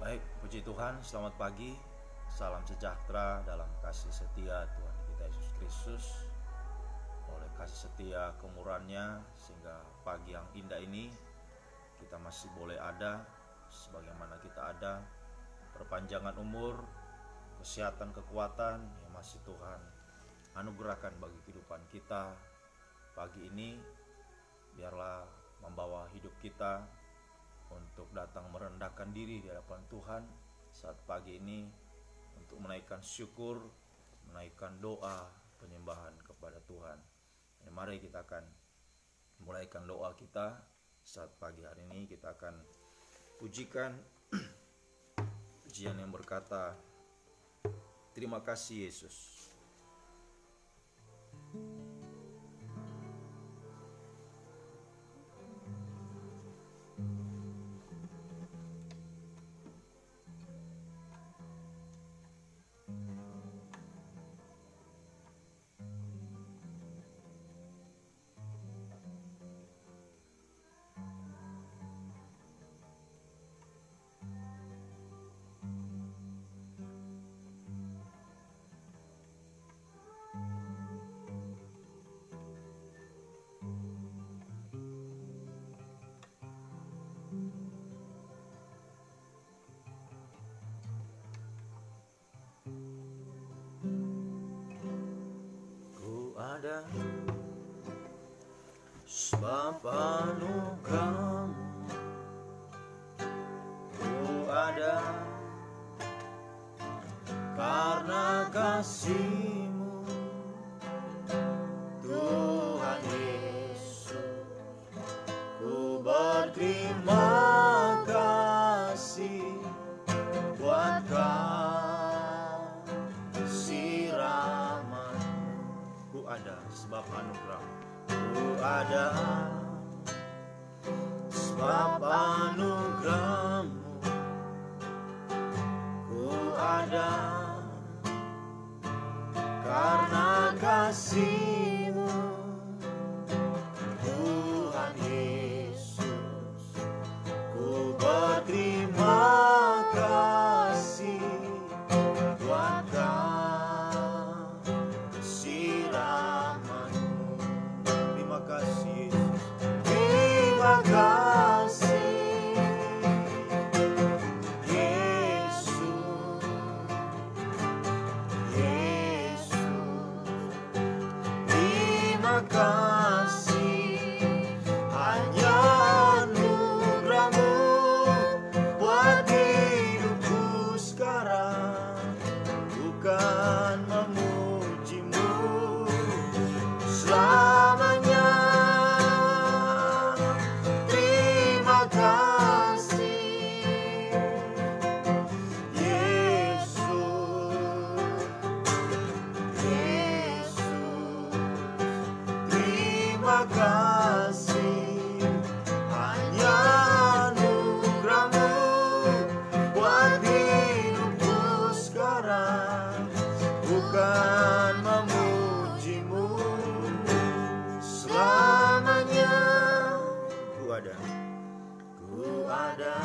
Baik, puji Tuhan, selamat pagi, salam sejahtera dalam kasih setia Tuhan kita Yesus Kristus. Oleh kasih setia kemurahan-Nya, sehingga pagi yang indah ini kita masih boleh ada sebagaimana kita ada. Perpanjangan umur, kesehatan, kekuatan yang masih Tuhan anugerahkan bagi kehidupan kita. Pagi ini biarlah membawa hidup kita untuk datang merendahkan diri di hadapan Tuhan saat pagi ini, untuk menaikkan syukur, menaikkan doa penyembahan kepada Tuhan. Mari kita akan mulaikan doa kita saat pagi hari ini. Kita akan pujikan pujian yang berkata, terima kasih Yesus. Ada sebab anugerah-Mu, ku ada karena kasih-Mu, Tuhan Yesus. Ku berterima kasih buat kasih rahmat-Mu. Ku ada sebab anugerah, ku ada sebab anugerah-Mu, ku ada karena kasih-Mu, Tuhan Yesus. Ku berterima kasih buat kasih rahmat-Mu. Terima kasih Yesus, terima kasih Yesus, terima kasih. Hanya anugerah-Mu buat hidupku sekarang, bukan memuji-Mu selamanya. Terima kasih Yesus, terima kasih. Hanya anugerah-Mu buat hidupku sekarang, bukan memuji-Mu selamanya. Ku ada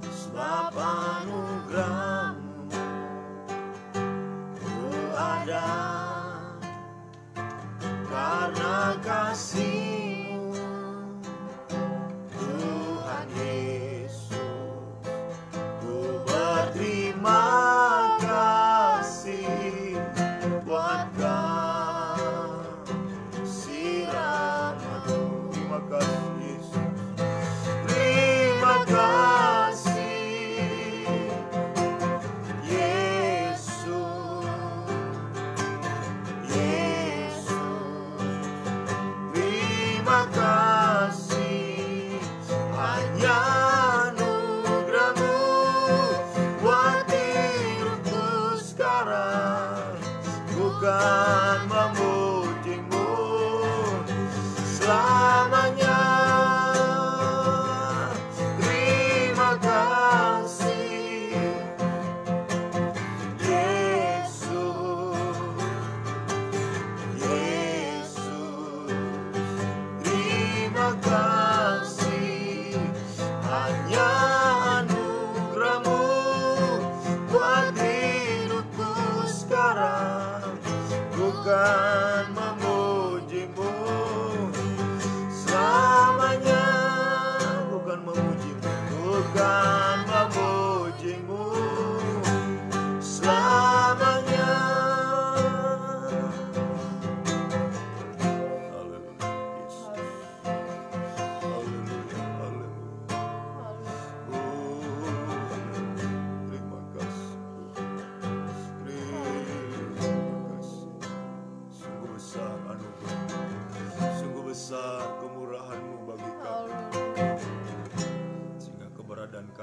sebab anugerah-Mu, ku ada karena kasih-Mu, Tuhan Yesus. Ku berterima kasih buat kasih rahmat-Mu. Terima kasih Yesus, terima kasih Yesus, terima kasih. Hanya anugerah-Mu buat hidupku sekarang, bukan memuji-Mu selamanya. Terima kasih Yesus, terima kasih. Hanya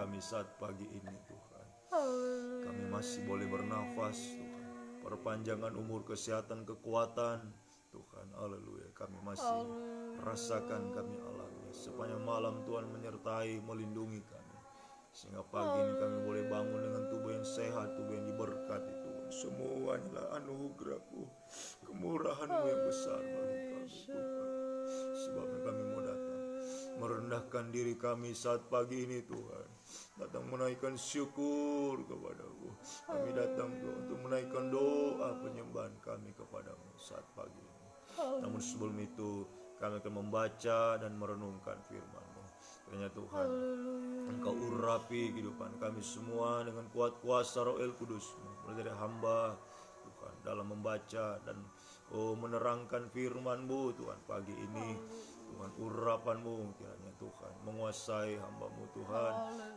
kami saat pagi ini Tuhan. Kami masih boleh bernafas Tuhan. Perpanjangan umur, kesehatan, kekuatan Tuhan, haleluya. Kami masih merasakan, kami alami. Sepanjang malam Tuhan menyertai, melindungi kami, sehingga pagi ini kami boleh bangun dengan tubuh yang sehat, tubuh yang diberkati Tuhan. Semuanya adalah anugerah-Mu, kemurahan-Mu yang besar bagi kami Tuhan. Sebabnya kami mau datang merendahkan diri kami saat pagi ini Tuhan, datang menaikkan syukur kepada-Mu. Kami datang Tuhan untuk menaikkan doa penyembahan kami kepada-Mu saat pagi ini. Namun sebelum itu kami akan membaca dan merenungkan firman-Mu. Kiranya Tuhan Engkau urapi kehidupan kami semua dengan kuat kuasa Roh El Kudus-Mu, mulai dari hamba Tuhan dalam membaca dan menerangkan firman-Mu Tuhan pagi ini. Tuhan, urapan-Mu kiranya Tuhan menguasai hamba-Mu Tuhan,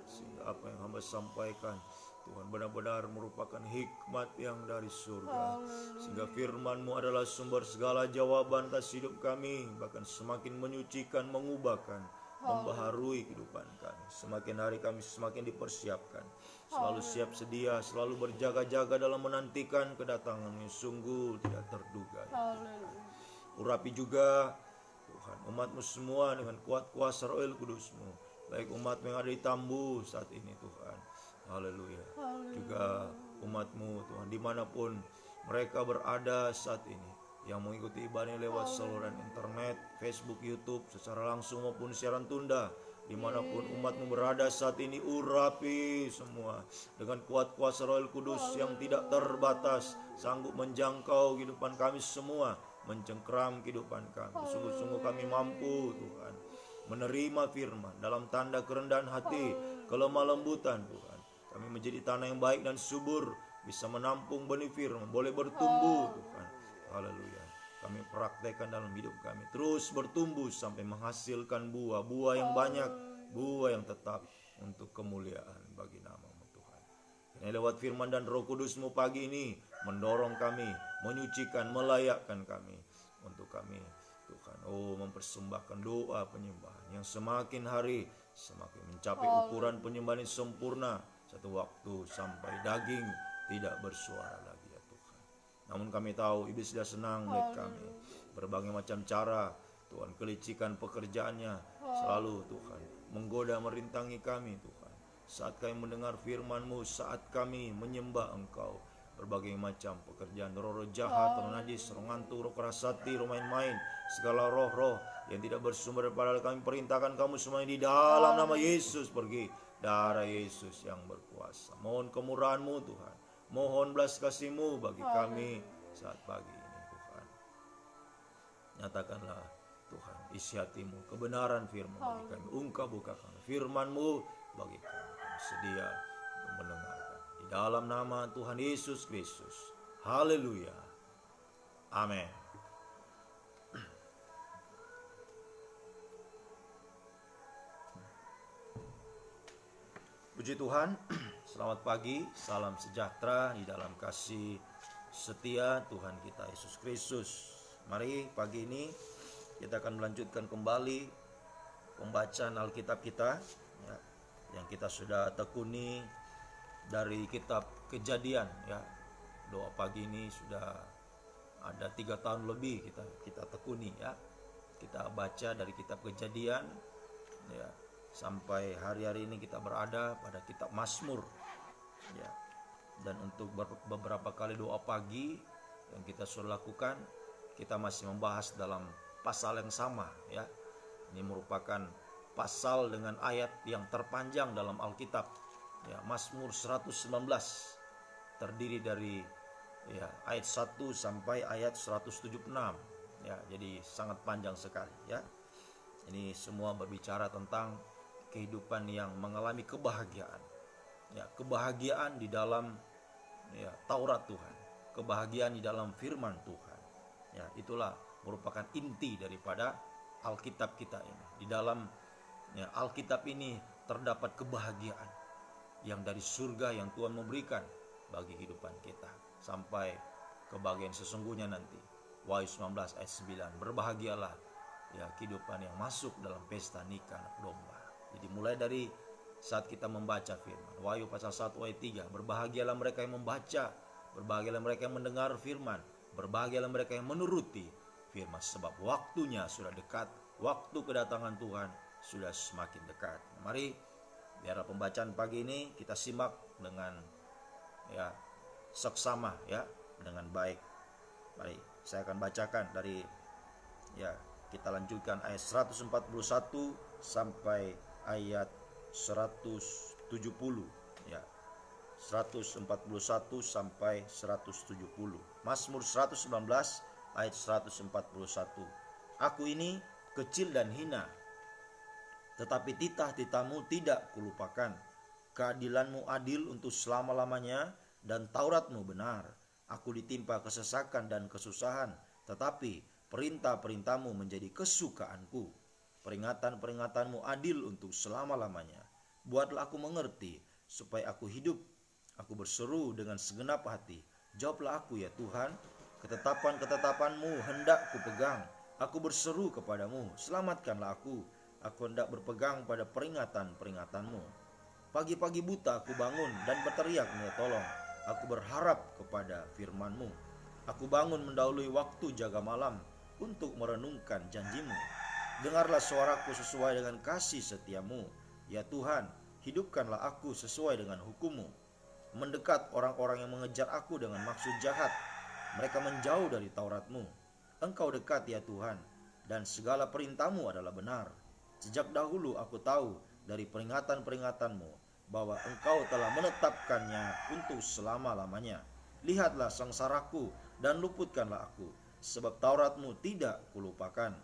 sehingga apa yang hamba sampaikan Tuhan benar-benar merupakan hikmat yang dari surga, sehingga firman-Mu adalah sumber segala jawaban atas hidup kami, bahkan semakin menyucikan, mengubahkan, membaharui kehidupan kami. Semakin hari kami semakin dipersiapkan, selalu siap sedia, selalu berjaga-jaga dalam menantikan kedatangan yang sungguh tidak terduga. Urapi juga Tuhan umat-Mu semua dengan kuat kuasa Roh Kudus-Mu, baik umat-Mu yang ada di Tambu saat ini Tuhan, haleluya, juga umat-Mu Tuhan dimanapun mereka berada saat ini, yang mengikuti ibadah lewat saluran internet, Facebook, YouTube, secara langsung maupun siaran tunda, dimanapun umat-Mu berada saat ini, urapi semua dengan kuat kuasa Roh Kudus yang tidak terbatas, sanggup menjangkau kehidupan kami semua, mencengkeram kehidupan kami. Sungguh-sungguh kami mampu Tuhan menerima firman dalam tanda kerendahan hati, kelemah lembutan Tuhan. Kami menjadi tanah yang baik dan subur, bisa menampung benih firman, boleh bertumbuh Tuhan, haleluya. Kami praktekkan dalam hidup kami, terus bertumbuh sampai menghasilkan buah-buah yang banyak, buah yang tetap untuk kemuliaan bagi nama-Mu Tuhan. Ini lewat firman dan Roh Kudus-Mu pagi ini mendorong kami, menyucikan, melayakkan kami, untuk kami Tuhan mempersembahkan doa penyembahan yang semakin hari semakin mencapai ukuran penyembahan yang sempurna, satu waktu sampai daging tidak bersuara lagi ya Tuhan. Namun kami tahu iblis sudah senang melihat kami, berbagai macam cara Tuhan, kelicikan pekerjaannya selalu Tuhan menggoda, merintangi kami Tuhan. Saat kami mendengar firman-Mu, saat kami menyembah Engkau, berbagai macam pekerjaan roh-roh jahat, roh najis, roh ngantuk, roh kerasati, roh main-main, segala roh-roh yang tidak bersumber daripada kami perintahkan kamu semuanya di dalam nama Yesus pergi. Darah Yesus yang berkuasa. Mohon kemurahan-Mu Tuhan, mohon belas kasih-Mu bagi kami saat pagi ini Tuhan. Nyatakanlah Tuhan isi hati-Mu, kebenaran firman bagi kami. Bukakan firman-Mu bagi kami. Kami sedia untuk mendengarkan. Di dalam nama Tuhan Yesus Kristus. Haleluya. Amin. Puji Tuhan, selamat pagi, salam sejahtera di dalam kasih setia Tuhan kita Yesus Kristus. Mari pagi ini kita akan melanjutkan kembali pembacaan Alkitab kita ya, yang kita sudah tekuni dari kitab Kejadian ya. Doa pagi ini sudah ada 3 tahun lebih kita tekuni ya. Kita baca dari kitab Kejadian ya, sampai hari-hari ini kita berada pada kitab Mazmur ya. Dan untuk beberapa kali doa pagi yang kita sudah lakukan, kita masih membahas dalam pasal yang sama ya. Ini merupakan pasal dengan ayat yang terpanjang dalam Alkitab ya, Mazmur 119, terdiri dari ya ayat 1 sampai ayat 176 ya. Jadi sangat panjang sekali ya. Ini semua berbicara tentang kehidupan yang mengalami kebahagiaan ya, kebahagiaan di dalam ya Taurat Tuhan, kebahagiaan di dalam firman Tuhan ya. Itulah merupakan inti daripada Alkitab kita ini. Di dalam ya, Alkitab ini terdapat kebahagiaan yang dari surga yang Tuhan memberikan bagi kehidupan kita sampai kebahagiaan sesungguhnya nanti. Wahyu 19 ayat 9, berbahagialah ya kehidupan yang masuk dalam pesta nikah anak domba. Jadi mulai dari saat kita membaca firman. Wahyu pasal 1 ayat 3, berbahagialah mereka yang membaca, berbahagialah mereka yang mendengar firman, berbahagialah mereka yang menuruti firman, sebab waktunya sudah dekat, waktu kedatangan Tuhan sudah semakin dekat. Mari biarlah pembacaan pagi ini kita simak dengan seksama dengan baik. Mari saya akan bacakan dari kita lanjutkan ayat 141 sampai ayat 170 141 sampai 170. Mazmur 119 ayat 141. Aku ini kecil dan hina, tetapi titah-titahmu tidak kulupakan. Keadilanmu adil untuk selama-lamanya, dan Tauratmu benar. Aku ditimpa kesesakan dan kesusahan, tetapi perintah-perintahmu menjadi kesukaanku. Peringatan-peringatanmu adil untuk selama-lamanya. Buatlah aku mengerti, supaya aku hidup. Aku berseru dengan segenap hati. Jawablah aku ya Tuhan, ketetapan-ketetapanmu hendak kupegang. Aku berseru kepadamu, selamatkanlah aku. Aku hendak berpegang pada peringatan-peringatanmu. Pagi-pagi buta aku bangun dan berteriak minta tolong. Aku berharap kepada firman-Mu. Aku bangun mendahului waktu jaga malam untuk merenungkan janji-Mu. Dengarlah suaraku sesuai dengan kasih setiamu. Ya Tuhan, hidupkanlah aku sesuai dengan hukum-Mu. Mendekat orang-orang yang mengejar aku dengan maksud jahat. Mereka menjauh dari Taurat-Mu. Engkau dekat ya Tuhan, dan segala perintah-Mu adalah benar. Sejak dahulu aku tahu dari peringatan-peringatan-Mu bahwa Engkau telah menetapkannya untuk selama-lamanya. Lihatlah sengsaraku dan luputkanlah aku, sebab Taurat-Mu tidak kulupakan.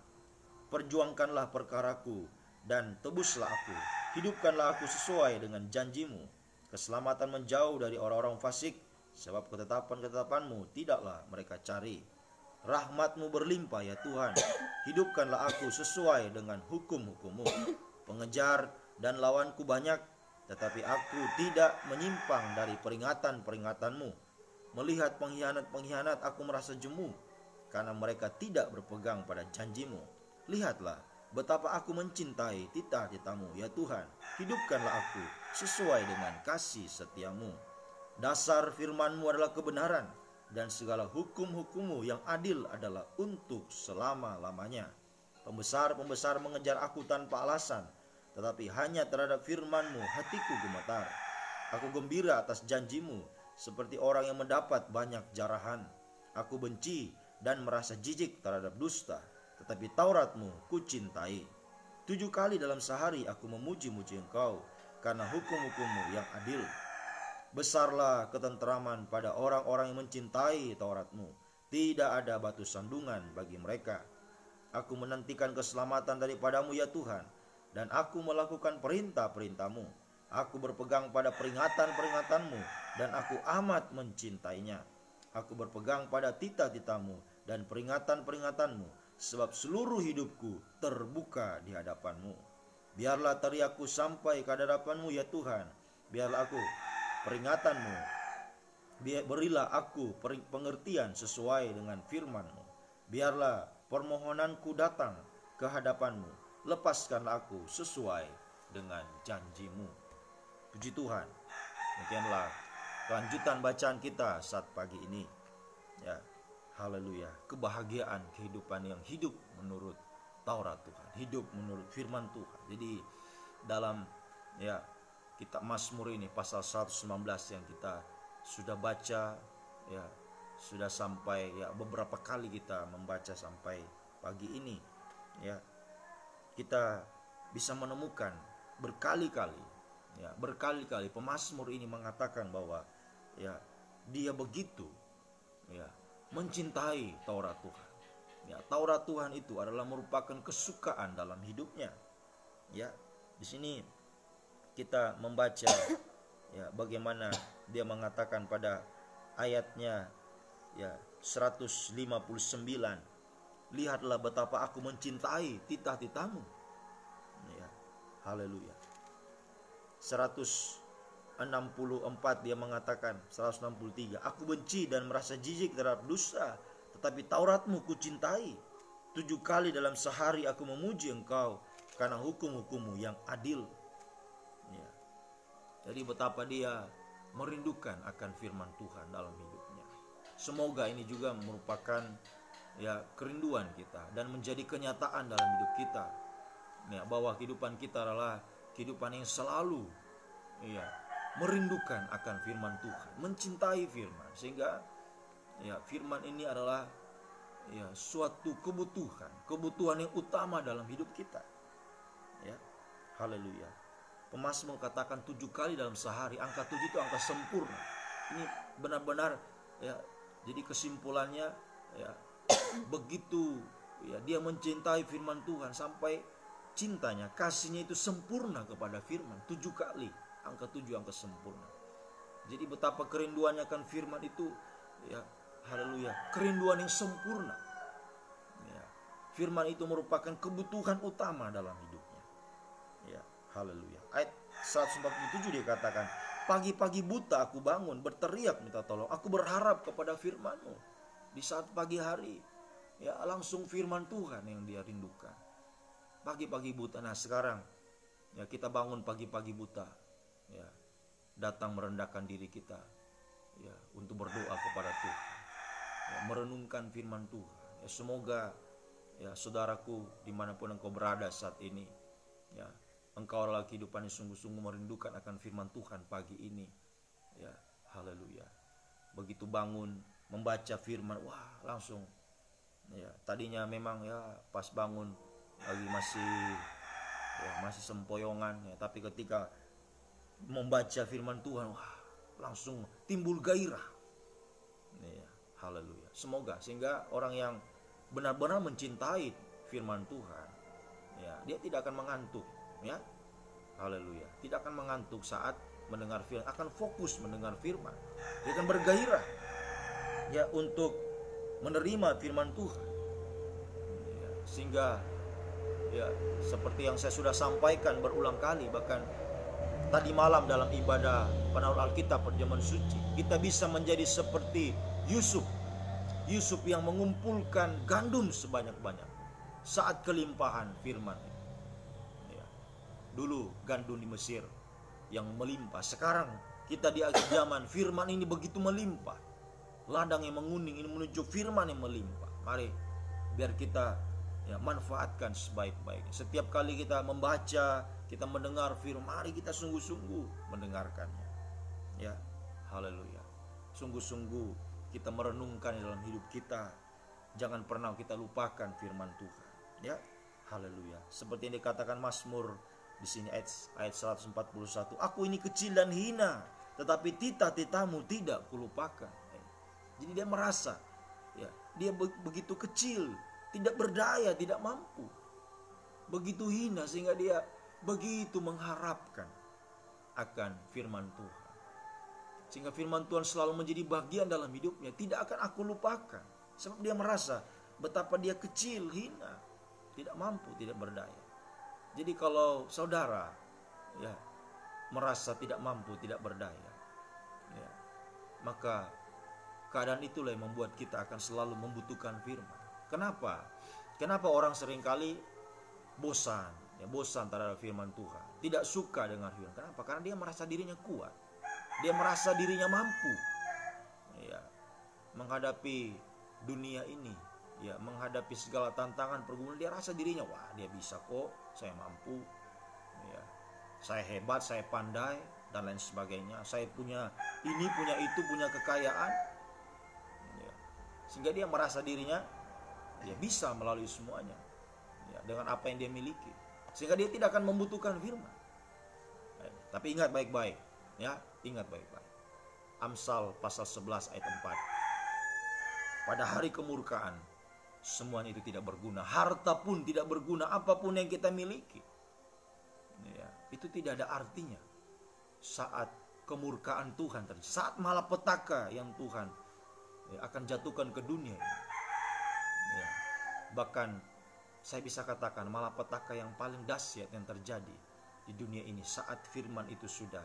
Perjuangkanlah perkaraku dan tebuslah aku. Hidupkanlah aku sesuai dengan janji-Mu. Keselamatan menjauh dari orang-orang fasik, sebab ketetapan-ketetapan-Mu tidaklah mereka cari. Rahmat-Mu berlimpah ya Tuhan. Hidupkanlah aku sesuai dengan hukum-hukum-Mu. Pengejar dan lawanku banyak, tetapi aku tidak menyimpang dari peringatan-peringatan-Mu. Melihat pengkhianat-pengkhianat aku merasa jemu, karena mereka tidak berpegang pada janji-Mu. Lihatlah betapa aku mencintai titah-titah-Mu ya Tuhan. Hidupkanlah aku sesuai dengan kasih setia-Mu. Dasar firman-Mu adalah kebenaran, dan segala hukum-hukum-Mu yang adil adalah untuk selama-lamanya. Pembesar-pembesar mengejar aku tanpa alasan, tetapi hanya terhadap firman-Mu hatiku gemetar. Aku gembira atas janji-Mu, seperti orang yang mendapat banyak jarahan. Aku benci dan merasa jijik terhadap dusta, tetapi Taurat-Mu kucintai. 7 kali dalam sehari aku memuji-muji Engkau, karena hukum-hukum-Mu yang adil. Besarlah ketenteraman pada orang-orang yang mencintai Taurat-Mu. Tidak ada batu sandungan bagi mereka. Aku menantikan keselamatan daripada-Mu ya Tuhan, dan aku melakukan perintah-perintah-Mu. Aku berpegang pada peringatan-peringatan-Mu, dan aku amat mencintainya. Aku berpegang pada titah-titah-Mu dan peringatan-peringatan-Mu, sebab seluruh hidupku terbuka di hadapan-Mu. Biarlah teriakku sampai ke hadapan-Mu ya Tuhan. Biarlah aku peringatan-Mu. Berilah aku pengertian sesuai dengan firman-Mu. Biarlah permohonanku datang ke hadapan-Mu. Lepaskanlah aku sesuai dengan janji-Mu. Puji Tuhan. Demikianlah kelanjutan bacaan kita saat pagi ini. Ya, haleluya. Kebahagiaan kehidupan yang hidup menurut Taurat Tuhan, hidup menurut firman Tuhan. Jadi dalam kitab Mazmur ini pasal 119 yang kita sudah baca, sudah sampai beberapa kali kita membaca sampai pagi ini, kita bisa menemukan berkali-kali pemazmur ini mengatakan bahwa dia begitu mencintai Taurat Tuhan. Taurat Tuhan itu adalah merupakan kesukaan dalam hidupnya. Di sini kita membaca bagaimana dia mengatakan pada ayatnya 159, lihatlah betapa aku mencintai titah-titah-Mu. Haleluya. 164 dia mengatakan, 163, aku benci dan merasa jijik terhadap dusta, tetapi Taurat-Mu kucintai. 7 kali dalam sehari aku memuji Engkau, karena hukum-hukum-Mu yang adil. Jadi betapa dia merindukan akan firman Tuhan dalam hidupnya. Semoga ini juga merupakan kerinduan kita dan menjadi kenyataan dalam hidup kita. Bahwa kehidupan kita adalah kehidupan yang selalu merindukan akan firman Tuhan, mencintai firman, sehingga firman ini adalah suatu kebutuhan yang utama dalam hidup kita. Haleluya. Pemazmur katakan 7 kali dalam sehari. Angka 7 itu angka sempurna. Ini benar-benar jadi kesimpulannya begitu dia mencintai firman Tuhan sampai cintanya, kasihnya itu sempurna kepada firman. 7 kali. Angka 7 angka sempurna. Jadi betapa kerinduannya akan firman itu, haleluya, kerinduan yang sempurna. Firman itu merupakan kebutuhan utama dalam hidupnya. Haleluya. Ayat 147 dikatakan, pagi-pagi buta aku bangun, berteriak minta tolong. Aku berharap kepada firman-Mu. Di saat pagi hari, langsung firman Tuhan yang dia rindukan. Pagi-pagi buta. Nah sekarang kita bangun pagi-pagi buta, datang merendahkan diri kita, untuk berdoa kepada Tuhan, merenungkan firman Tuhan. Semoga saudaraku dimanapun engkau berada saat ini, engkau adalah kehidupan yang sungguh-sungguh merindukan akan firman Tuhan pagi ini. Haleluya. Begitu bangun membaca firman, langsung tadinya memang pas bangun lagi masih sempoyongan, tapi ketika membaca firman Tuhan, langsung timbul gairah. Haleluya. Semoga sehingga orang yang benar-benar mencintai firman Tuhan, dia tidak akan mengantuk. Haleluya. Tidak akan mengantuk saat mendengar firman, akan fokus mendengar firman. Dia akan bergairah untuk menerima firman Tuhan. Sehingga seperti yang saya sudah sampaikan berulang kali, bahkan tadi malam dalam ibadah penaruh Alkitab perjamuan suci, kita bisa menjadi seperti Yusuf yang mengumpulkan gandum sebanyak-banyak saat kelimpahan firman. Dulu gandum di Mesir yang melimpah, sekarang kita di akhir zaman firman ini begitu melimpah. Ladang yang menguning ini menunjuk firman yang melimpah. Mari biar kita manfaatkan sebaik-baiknya. Setiap kali kita membaca, kita mendengar firman, mari kita sungguh-sungguh mendengarkannya. Haleluya. Sungguh-sungguh kita merenungkan dalam hidup kita. Jangan pernah kita lupakan firman Tuhan. Haleluya. Seperti yang dikatakan Mazmur di sini ayat 141. Aku ini kecil dan hina, tetapi titah-titahmu tidak kulupakan. Jadi dia merasa dia begitu kecil, tidak berdaya, tidak mampu, begitu hina, sehingga dia begitu mengharapkan akan firman Tuhan. Sehingga firman Tuhan selalu menjadi bagian dalam hidupnya. Tidak akan aku lupakan. Sebab dia merasa betapa dia kecil, hina, tidak mampu, tidak berdaya. Jadi kalau saudara merasa tidak mampu, tidak berdaya, maka keadaan itulah yang membuat kita akan selalu membutuhkan firman. Kenapa? Kenapa orang seringkali bosan terhadap firman Tuhan, tidak suka dengan firman? Kenapa? Karena dia merasa dirinya kuat, dia merasa dirinya mampu menghadapi dunia ini, menghadapi segala tantangan pergumulan. Dia rasa dirinya, dia bisa kok, saya mampu, saya hebat, saya pandai, dan lain sebagainya. Saya punya ini, punya itu, punya kekayaan, sehingga dia merasa dirinya bisa melalui semuanya dengan apa yang dia miliki, sehingga dia tidak akan membutuhkan firman. Tapi ingat baik-baik, ingat baik-baik. Amsal pasal 11 ayat 4. Pada hari kemurkaan semuanya itu tidak berguna. Harta pun tidak berguna, apapun yang kita miliki, itu tidak ada artinya saat kemurkaan Tuhan terjadi, saat malapetaka yang Tuhan akan jatuhkan ke dunia ini. Bahkan saya bisa katakan malapetaka yang paling dahsyat yang terjadi di dunia ini saat firman itu sudah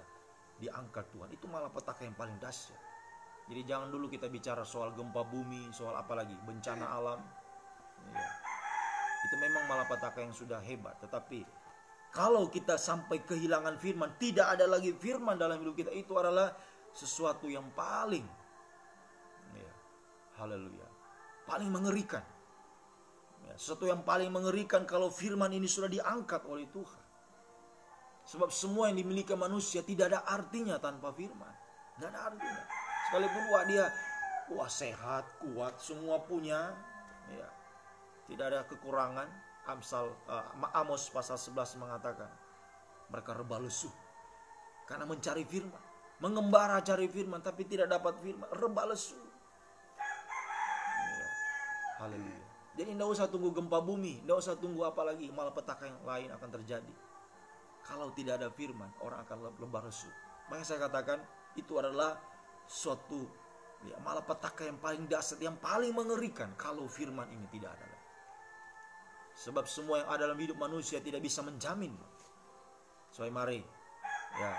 diangkat Tuhan, itu malapetaka yang paling dahsyat. Jadi jangan dulu kita bicara soal gempa bumi, soal apalagi bencana alam. Itu memang malapetaka yang sudah hebat, tetapi Kalau kita sampai kehilangan firman, tidak ada lagi firman dalam hidup kita, itu adalah sesuatu yang paling, ya, haleluya, paling mengerikan. Ya, sesuatu yang paling mengerikan kalau firman ini sudah diangkat oleh Tuhan. Sebab semua yang dimiliki manusia tidak ada artinya tanpa firman. Tidak ada artinya. Sekalipun dia sehat, kuat, semua punya, ya, tidak ada kekurangan. Amos pasal 11 mengatakan mereka rebah lesu karena mencari firman, mengembara cari firman tapi tidak dapat firman, rebah lesu. Ya, haleluya. Jadi tidak usah tunggu gempa bumi, tidak usah tunggu apa lagi, malapetaka yang lain akan terjadi. Kalau tidak ada firman, orang akan rebah lesu. Makanya saya katakan itu adalah suatu, ya, malapetaka yang paling dahsyat, yang paling mengerikan kalau firman ini tidak ada. Sebab semua yang ada dalam hidup manusia tidak bisa menjamin. So mari, ya,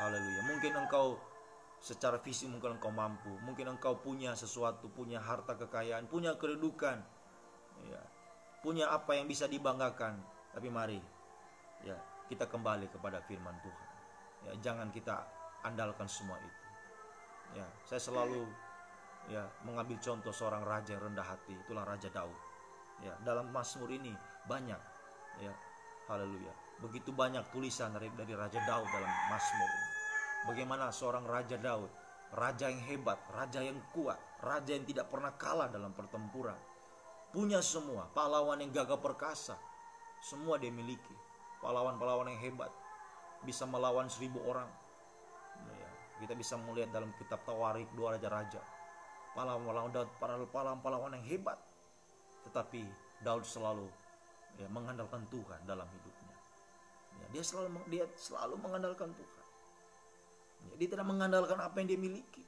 haleluya. Mungkin engkau secara fisik mungkin engkau mampu, mungkin engkau punya sesuatu, punya harta kekayaan, punya kedudukan, ya, punya apa yang bisa dibanggakan. Tapi mari, ya, kita kembali kepada firman Tuhan. Ya, jangan kita andalkan semua itu. Ya, saya selalu, ya, mengambil contoh seorang raja yang rendah hati, itulah Raja Daud. Ya, dalam Mazmur ini banyak, ya, haleluya, begitu banyak tulisan dari Raja Daud dalam Mazmur ini. Bagaimana seorang Raja Daud, raja yang hebat, raja yang kuat, raja yang tidak pernah kalah dalam pertempuran, punya semua, pahlawan yang gagah perkasa, semua dia miliki, pahlawan-pahlawan yang hebat, bisa melawan 1000 orang. Ya, kita bisa melihat dalam kitab Tawarikh 2 Raja-Raja, pahlawan-pahlawan Daud, pahlawan-pahlawan yang hebat. Tetapi Daud selalu, ya, mengandalkan Tuhan dalam hidupnya. Ya, dia selalu mengandalkan Tuhan. Ya, dia tidak mengandalkan apa yang dia miliki.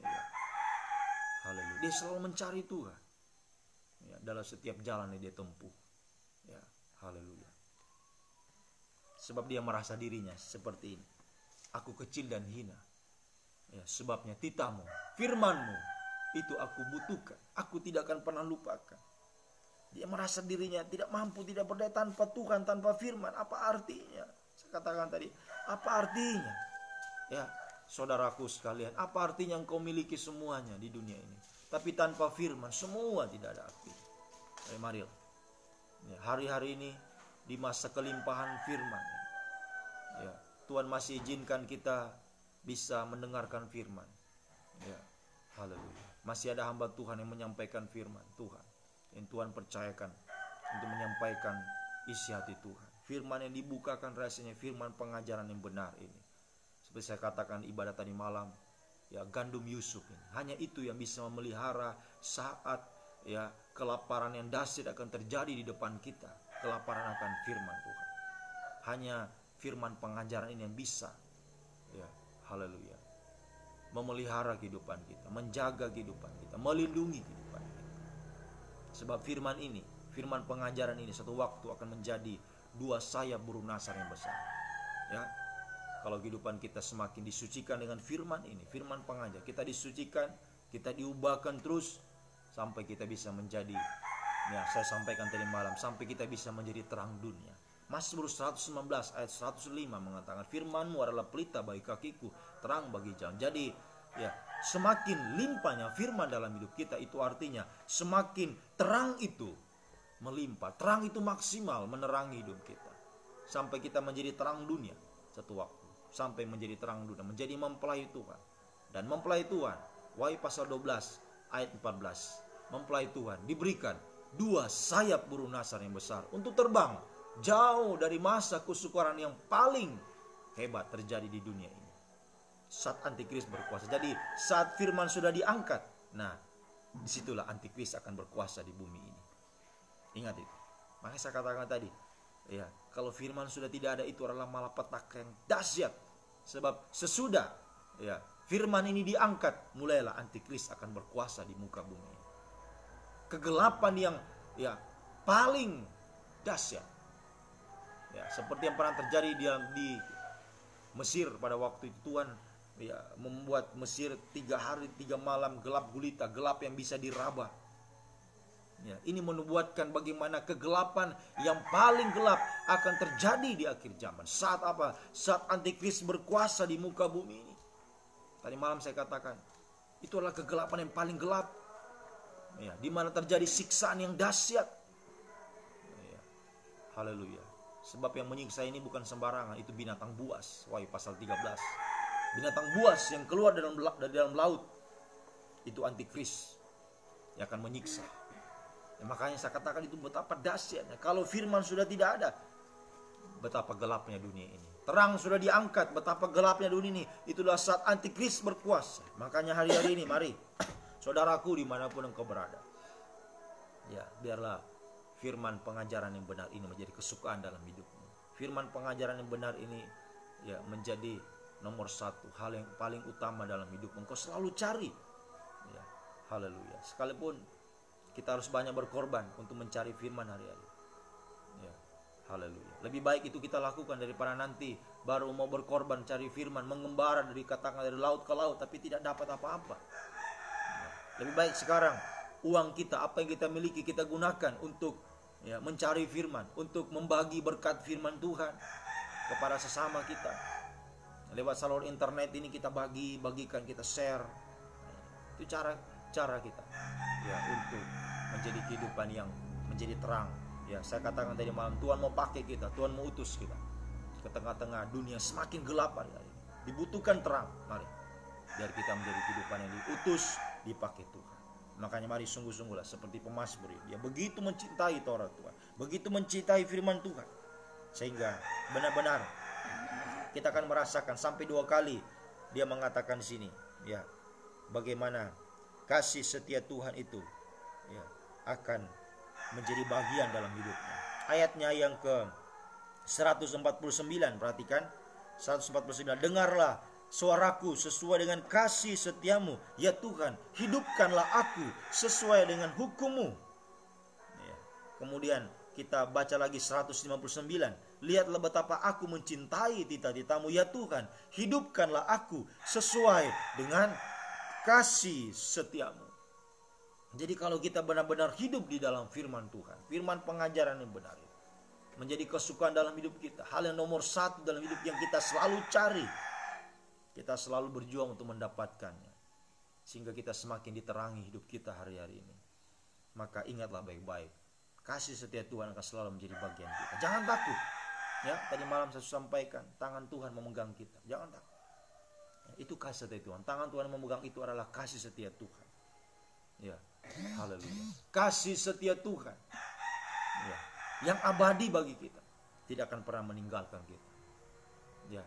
Ya, haleluya. Dia selalu mencari Tuhan. Ya, dalam setiap jalan yang dia tempuh. Ya, haleluya. Sebab dia merasa dirinya seperti ini. Aku kecil dan hina. Ya, sebabnya titahmu, firmanmu, itu aku butuhkan, aku tidak akan pernah lupakan. Dia merasa dirinya tidak mampu, tidak berdaya tanpa Tuhan, tanpa firman. Apa artinya? Saya katakan tadi, apa artinya? Ya, saudaraku sekalian, apa artinya engkau miliki semuanya di dunia ini, tapi tanpa firman semua tidak ada arti. Mari, ya, hari-hari ini di masa kelimpahan firman, ya, Tuhan masih izinkan kita bisa mendengarkan firman. Ya, haleluya. Masih ada hamba Tuhan yang menyampaikan firman Tuhan, yang Tuhan percayakan untuk menyampaikan isi hati Tuhan. Firman yang dibukakan rahasianya, firman pengajaran yang benar ini. Seperti saya katakan ibadah tadi malam, ya, gandum Yusuf ini. Hanya itu yang bisa memelihara saat, ya, kelaparan yang dahsyat akan terjadi di depan kita. Kelaparan akan firman Tuhan. Hanya firman pengajaran ini yang bisa, ya, haleluya, memelihara kehidupan kita, menjaga kehidupan kita, melindungi kehidupan kita. Sebab firman ini, firman pengajaran ini satu waktu akan menjadi 2 sayap burung nasar yang besar. Ya, kalau kehidupan kita semakin disucikan dengan firman ini, firman pengajar, kita disucikan, kita diubahkan terus sampai kita bisa menjadi, ya, saya sampaikan tadi malam, sampai kita bisa menjadi terang dunia. Mazmur 119 ayat 105 mengatakan, firman-Mu adalah pelita bagi kakiku, terang bagi jalan. Jadi, ya, semakin limpahnya firman dalam hidup kita, itu artinya semakin terang itu melimpah, terang itu maksimal menerangi hidup kita, sampai kita menjadi terang dunia satu waktu, sampai menjadi terang dunia, menjadi mempelai Tuhan. Dan mempelai Tuhan, Wahyu pasal 12 ayat 14, mempelai Tuhan diberikan 2 sayap burung nasar yang besar untuk terbang jauh dari masa kesukaran yang paling hebat terjadi di dunia ini, saat antikris berkuasa. Jadi saat firman sudah diangkat, nah, disitulah antikris akan berkuasa di bumi ini. Ingat itu. Makanya saya katakan tadi, ya, kalau firman sudah tidak ada, itu adalah malapetaka yang dahsyat. Sebab sesudah, ya, firman ini diangkat, mulailah antikris akan berkuasa di muka bumi ini. Kegelapan yang, ya, paling dahsyat. Ya, seperti yang pernah terjadi di Mesir pada waktu itu. Tuhan, ya, membuat Mesir 3 hari 3 malam gelap gulita, gelap yang bisa diraba. Ya, ini menubuatkan bagaimana kegelapan yang paling gelap akan terjadi di akhir zaman. Saat apa? Saat antikris berkuasa di muka bumi ini. Tadi malam saya katakan, itu adalah kegelapan yang paling gelap. Ya, di mana terjadi siksaan yang dahsyat. Ya, haleluya. Sebab yang menyiksa ini bukan sembarangan, itu binatang buas. Wahyu pasal 13. Binatang buas yang keluar dari dalam laut. Itu antikris yang akan menyiksa. Ya, makanya saya katakan itu betapa dahsyatnya. Kalau firman sudah tidak ada, betapa gelapnya dunia ini. Terang sudah diangkat, betapa gelapnya dunia ini. Itulah saat antikris berkuasa. Makanya hari-hari ini mari saudaraku dimanapun engkau berada, ya biarlah firman pengajaran yang benar ini menjadi kesukaan dalam hidupmu. Firman pengajaran yang benar ini ya menjadi nomor satu, hal yang paling utama dalam hidupmu. Engkau selalu cari. Ya, haleluya. Sekalipun kita harus banyak berkorban untuk mencari firman hari-hari. Ya, haleluya. Lebih baik itu kita lakukan daripada nanti baru mau berkorban cari firman, mengembara dari katakan dari laut ke laut tapi tidak dapat apa-apa. Ya, lebih baik sekarang uang kita, apa yang kita miliki kita gunakan untuk ya mencari firman, untuk membagi berkat firman Tuhan kepada sesama kita. Lewat saluran internet ini kita bagikan, kita share. Itu cara kita ya untuk menjadi kehidupan yang menjadi terang. Ya, saya katakan tadi malam, Tuhan mau pakai kita, Tuhan mau utus kita ke tengah-tengah dunia semakin gelap hari ini. Dibutuhkan terang. Mari, biar kita menjadi kehidupan yang diutus, dipakai Tuhan. Makanya mari sungguh-sungguhlah seperti pemazmur ini. Dia begitu mencintai Taurat Tuhan, begitu mencintai firman Tuhan, sehingga benar-benar kita akan merasakan sampai 2 kali dia mengatakan di sini, ya, bagaimana kasih setia Tuhan itu ya akan menjadi bagian dalam hidupnya. Ayatnya yang ke 149, perhatikan 149. Dengarlah suaraku sesuai dengan kasih setiamu, ya Tuhan, hidupkanlah aku sesuai dengan hukum-Mu. Ya. Kemudian kita baca lagi 159. Lihatlah betapa aku mencintai tita-titamu, ya Tuhan, hidupkanlah aku sesuai dengan kasih setiamu. Jadi kalau kita benar-benar hidup di dalam firman Tuhan, firman pengajaran yang benar itu menjadi kesukaan dalam hidup kita, hal yang nomor satu dalam hidup yang kita selalu cari, kita selalu berjuang untuk mendapatkannya, sehingga kita semakin diterangi hidup kita hari-hari ini. Maka ingatlah baik-baik, kasih setia Tuhan akan selalu menjadi bagian kita. Jangan takut. Ya, tadi malam saya sampaikan, tangan Tuhan memegang kita. Jangan takut. Itu kasih setia Tuhan. Tangan Tuhan memegang itu adalah kasih setia Tuhan. Ya, haleluya. Kasih setia Tuhan. Ya, yang abadi bagi kita, tidak akan pernah meninggalkan kita. Ya,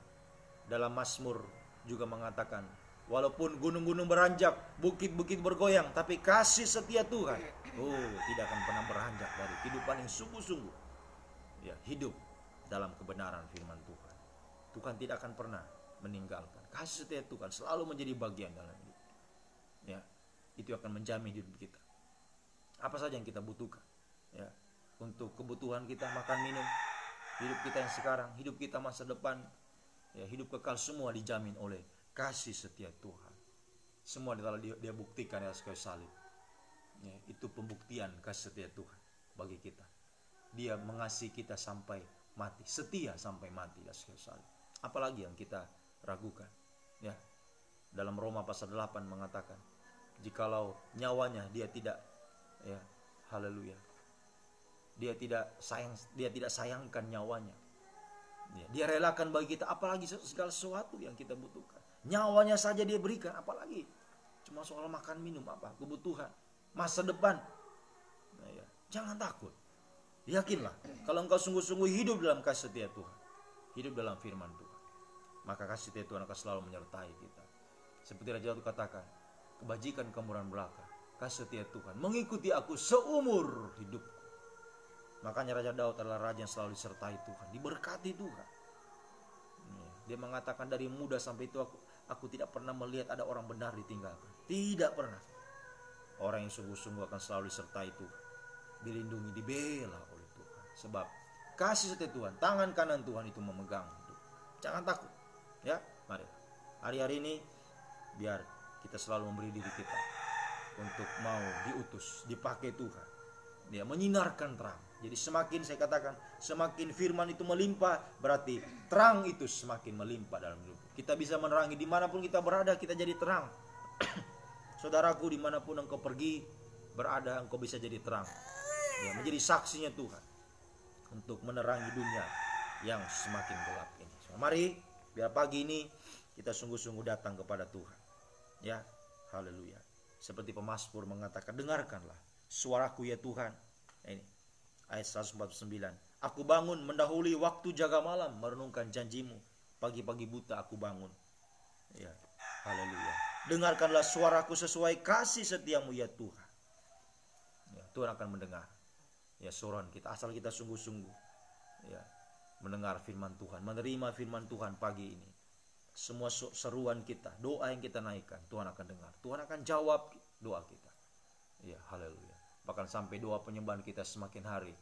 dalam Mazmur juga mengatakan, walaupun gunung-gunung beranjak, bukit-bukit bergoyang, tapi kasih setia Tuhan, tidak akan pernah beranjak dari kehidupan yang sungguh-sungguh. Ya, hidup dalam kebenaran firman Tuhan. Tuhan tidak akan pernah meninggalkan. Kasih setia Tuhan selalu menjadi bagian dalam hidup. Ya, itu akan menjamin hidup kita. Apa saja yang kita butuhkan, ya, untuk kebutuhan kita makan minum, hidup kita yang sekarang, hidup kita masa depan, ya, hidup kekal, semua dijamin oleh kasih setia Tuhan. Semua telah dia buktikan di atas kayu salib. Ya, itu pembuktian kasih setia Tuhan bagi kita. Dia mengasihi kita sampai mati, setia sampai mati di atas kayu salib. Apalagi yang kita ragukan? Ya, dalam Roma pasal 8 mengatakan, jikalau nyawanya dia tidak, ya, haleluya, dia tidak sayangkan nyawanya, ya, dia relakan bagi kita, apalagi segala sesuatu yang kita butuhkan. Nyawanya saja dia berikan, apalagi cuma soal makan minum, apa kebutuhan masa depan. Nah, ya, jangan takut, yakinlah kalau engkau sungguh-sungguh hidup dalam kasih setia Tuhan, hidup dalam firman Tuhan, maka kasih setia Tuhan akan selalu menyertai kita. Seperti Raja Daud katakan, kebajikan kemurahan belaka, kasih setia Tuhan mengikuti aku seumur hidupku. Makanya Raja Daud adalah raja yang selalu disertai Tuhan, diberkati Tuhan. Dia mengatakan, dari muda sampai itu aku tidak pernah melihat ada orang benar ditinggalkan. Tidak pernah. Orang yang sungguh-sungguh akan selalu disertai Tuhan, dilindungi, dibela oleh Tuhan. Sebab kasih setia Tuhan, tangan kanan Tuhan itu memegang hidup. Jangan takut. Ya, mari hari-hari ini biar kita selalu memberi diri kita untuk mau diutus, dipakai Tuhan. dia menyinarkan terang. Jadi semakin saya katakan, semakin firman itu melimpah, berarti terang itu semakin melimpah dalam hidup. Kita bisa menerangi dimanapun kita berada, kita jadi terang. Saudaraku, dimanapun engkau pergi berada, engkau bisa jadi terang, ya, menjadi saksinya Tuhan untuk menerangi dunia yang semakin gelap ini. So, mari biar pagi ini kita sungguh-sungguh datang kepada Tuhan, ya, haleluya. Seperti pemazmur mengatakan, dengarkanlah suaraku ya Tuhan. Ini ayat 149. Aku bangun mendahului waktu jaga malam, merenungkan janjimu. Pagi-pagi buta aku bangun. Ya, haleluya. Dengarkanlah suaraku sesuai kasih setiamu ya Tuhan. Ya, Tuhan akan mendengar, ya, soran kita, asal kita sungguh-sungguh, ya, mendengar firman Tuhan, menerima firman Tuhan pagi ini. Semua seruan kita, doa yang kita naikkan, Tuhan akan dengar. Tuhan akan jawab doa kita. Ya, haleluya. Bahkan sampai doa penyembahan kita semakin hari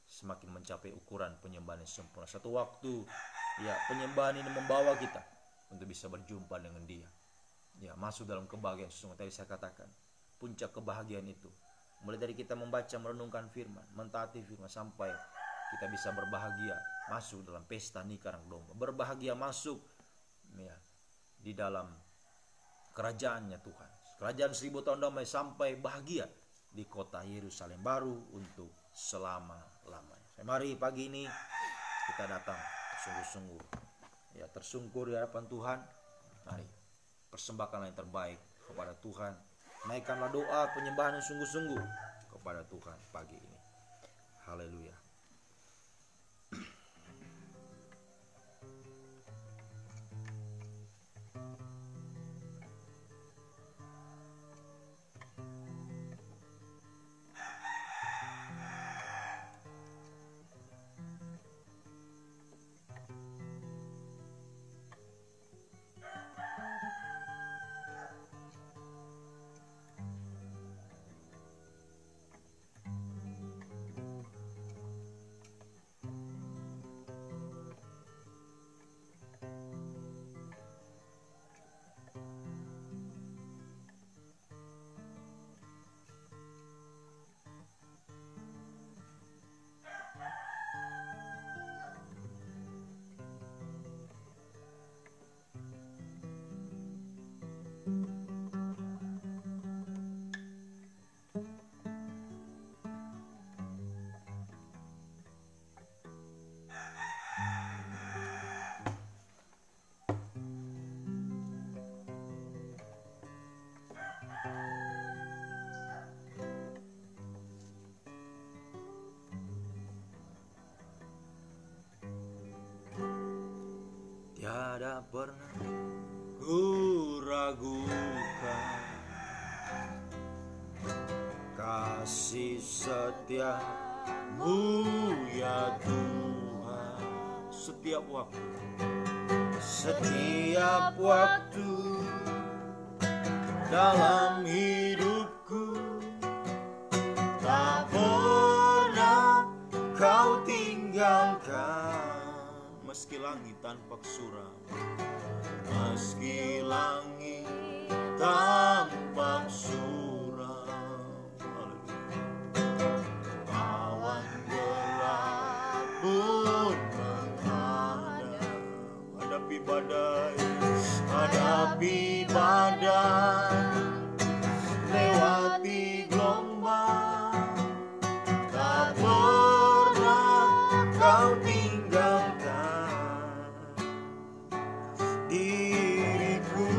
semakin mencapai ukuran penyembahan yang sempurna. Satu waktu, ya, penyembahan ini membawa kita untuk bisa berjumpa dengan Dia. Ya, masuk dalam kebahagiaan sesungguhnya. Tadi saya katakan, puncak kebahagiaan itu mulai dari kita membaca, merenungkan firman, mentaati firman, sampai kita bisa berbahagia masuk dalam pesta nikah anak domba. Berbahagia masuk, ya, di dalam kerajaannya Tuhan. Kerajaan 1000 tahun damai, sampai bahagia di kota Yerusalem baru untuk selama-lamanya. Mari pagi ini kita datang sungguh-sungguh, ya, tersungkur di hadapan Tuhan. Mari persembahkanlah yang terbaik kepada Tuhan. Naikkanlah doa penyembahan yang sungguh-sungguh kepada Tuhan pagi ini. Haleluya. Tiada pernah ku ragukan kasih setiamu ya Tuhan. Setiap waktu dalam hidupku, tak pernah kau tinggalkan. Meski langit tampak suram, meski langit tampak suram, awan gelap pun menghadap. Hadapi badai, lewati gelombang, tak pernah kau tinggalkan diriku.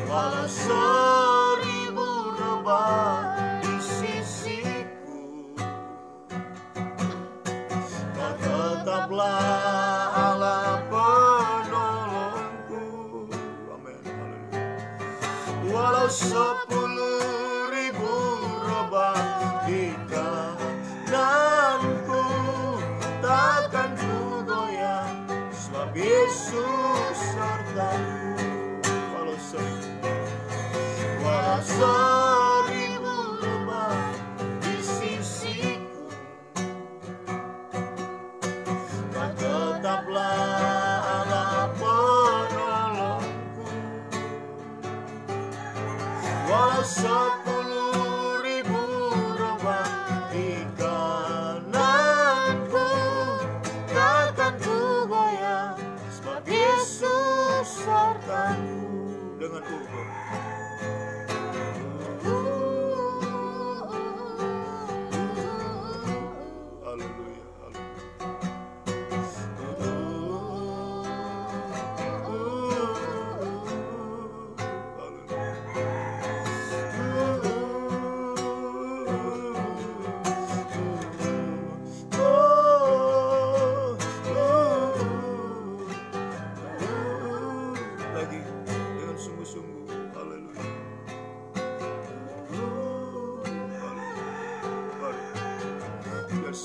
Walau seribu rebah di sisiku, kau tetaplah Allah penolongku. Amin. Walau 10.000 rebah di kananku, takkan ku goyang, sebab Yesus sertaku. Walau seribu rebah di sisiku, kau tetaplah Allah penolongku.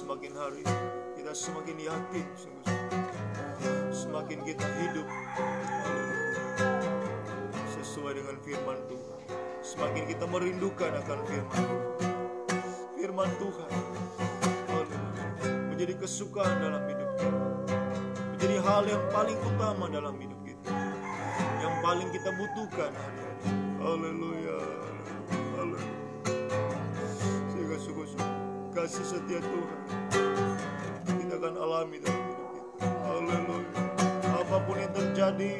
semakin hari kita semakin yakin, semakin kita hidup sesuai dengan firman Tuhan. Semakin kita merindukan akan firman Tuhan menjadi kesukaan dalam hidup kita, menjadi hal yang paling utama dalam hidup kita, yang paling kita butuhkan. Haleluya, haleluya. Sehingga sungguh-sungguh kasih setia Tuhan kita akan alami dalam hidup kita. Haleluya. Apapun yang terjadi,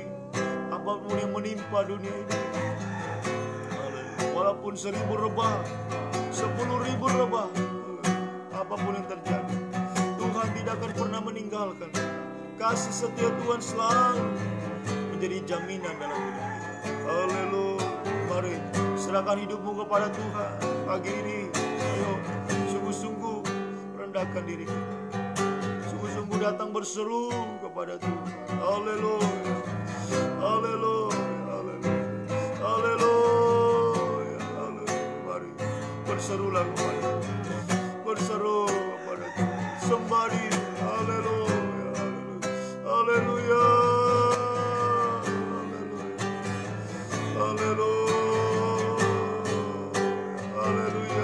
apapun yang menimpa dunia ini, walaupun 1000 rebah, 10.000 rebah, apapun yang terjadi, Tuhan tidak akan pernah meninggalkan. Kasih setia Tuhan selalu menjadi jaminan dalam hidup kita. Haleluya. Mari serahkan hidupmu kepada Tuhan pagi ini. Ayo sungguh-sungguh rendahkan diri kita, sungguh-sungguh datang berseru kepada Tuhan. Haleluya, haleluya, haleluya, haleluya, haleluya. Mari berserulah kepada Tuhan, berseru kepada Tuhan, sembah Dia. Haleluya, haleluya, haleluya, haleluya.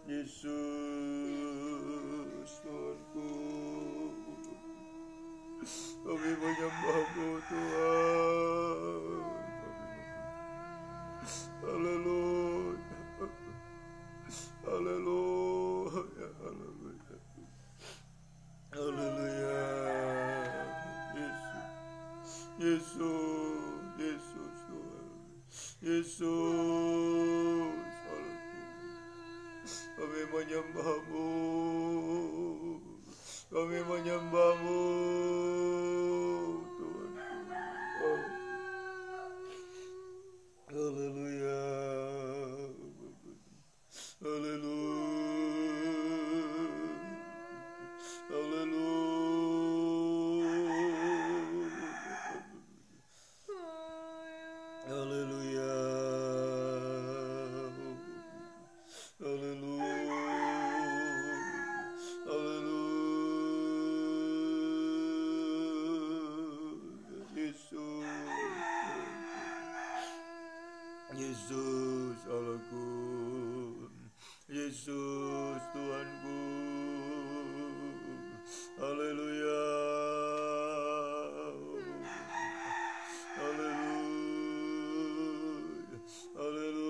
Yesus Tuhanku, kami menyembah-Mu Tuhan. Haleluya, haleluya, haleluya, haleluya. Yesus, Yesus Tuhan, Yesus. Kami menyembah-Mu, kami menyembah-Mu Tuhan. Oh. Haleluya, haleluya, haleluya, haleluya. Yesus Allahku, Yesus Tuhanku. Haleluya, haleluya, haleluya.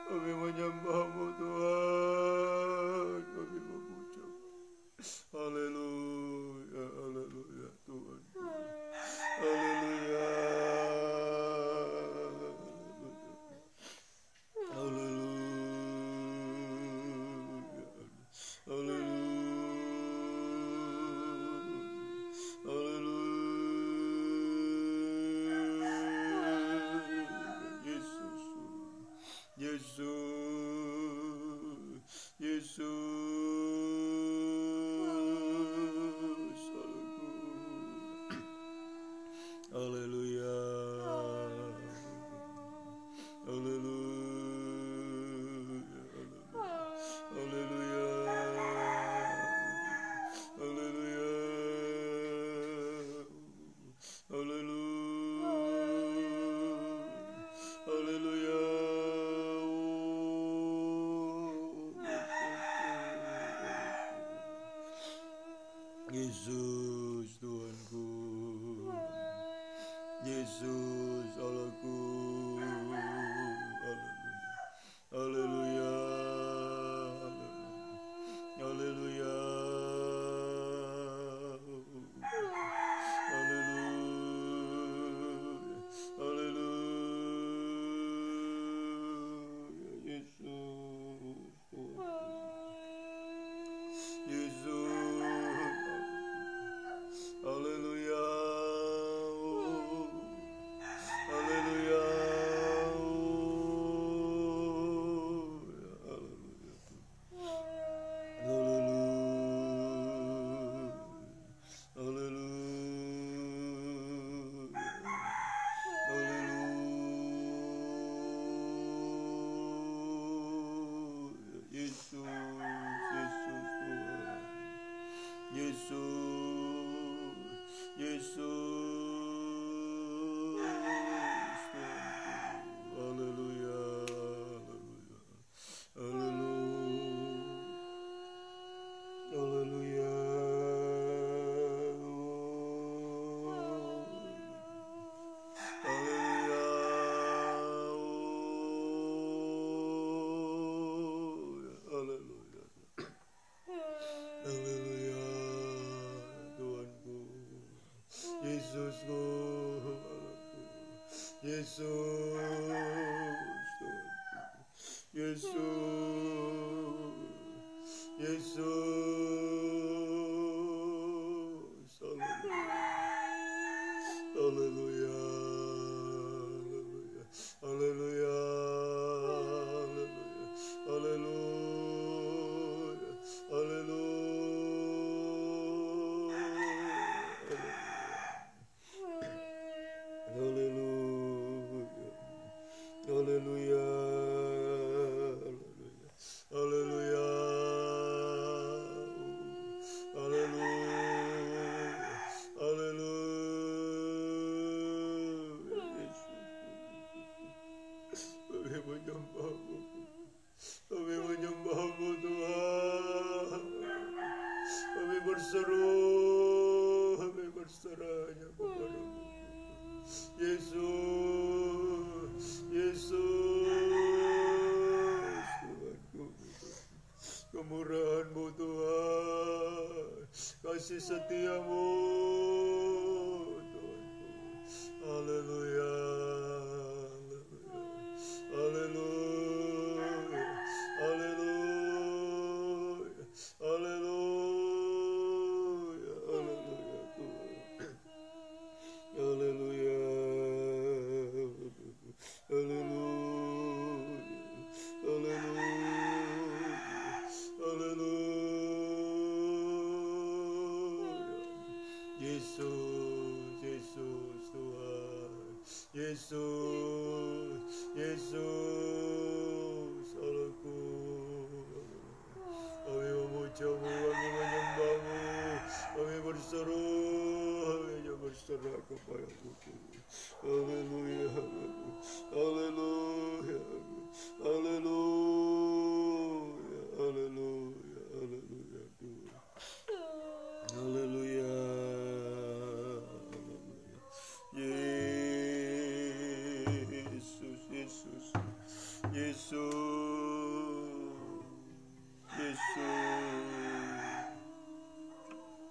Kami menyembah-Mu Tuhan, kami memuja. Haleluya, haleluya Tuhan. Haleluya, haleluya, haleluya, haleluya. Yesus, Yesus. Yesus, haleluya, haleluya, haleluya, haleluya, haleluya, haleluya. Yesus Tuhanku, Yesus Allahku, haleluya, haleluya, haleluya, haleluya, Yesus Tuhan, Yesus, haleluya, haleluya, kemurahan-Mu Tuhan, kasih setia-Mu Tuhanku, haleluya, haleluya, haleluya, haleluya, haleluya Tuhan, haleluya, haleluya, haleluya. Yesus, Yesus Tuhan, Yesus, Yesus Allahku, kami memuja-Mu, kami menyembah-Mu, kami berseru, hanya berserah kepada-Mu. Haleluya, haleluya, haleluya, haleluya, haleluya Tuhan, haleluya. Yesus, Yesus, Yesus, Yesus,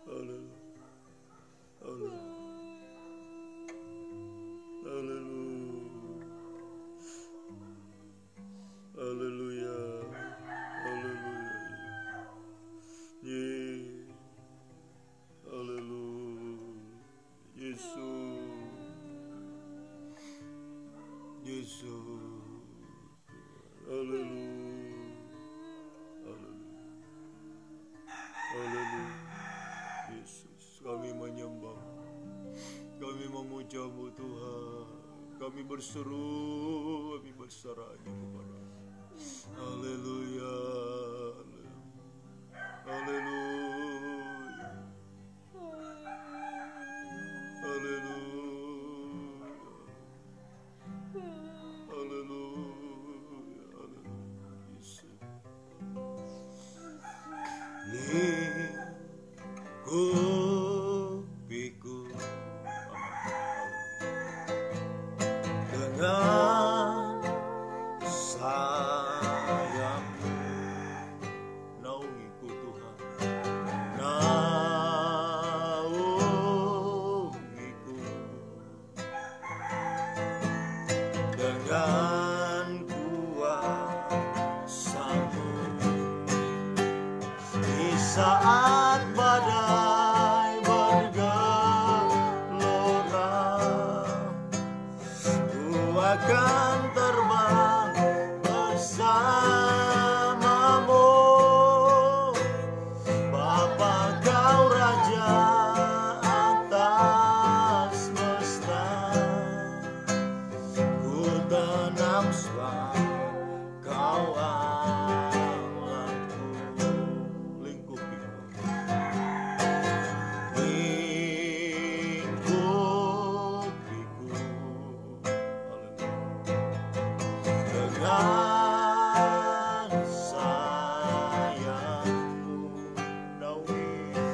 haleluya, haleluya, haleluya, haleluya, haleluya, Yesus, Yesus, haleluya. berseru, kami berserahnya kepada. Haleluya, haleluya, haleluya, haleluya, haleluya. Yesus. Lingkupiku dengan sayang-Mu, naungiku Tuhan, naungiku dengan kuasa-Mu di saat badai bergelora. Ku akan terbang bersama-Mu, Bapa Kau Raja atas semesta. Ku tenang sebab Kau Allahku. Lingkupiku, lingkupiku, dengan sayang-Mu, naungiku,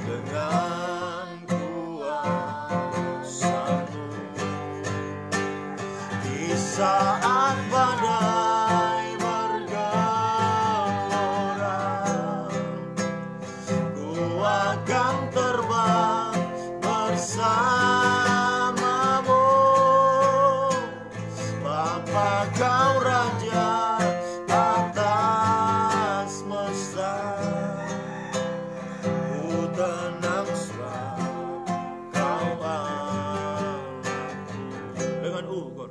dengan kuasa-Mu di saat badai bergelora. Ku akan terbang bersama-Mu, Bapa Kau Raja atas semesta. Ku tenang sebab Kau Allahku. Dengan God.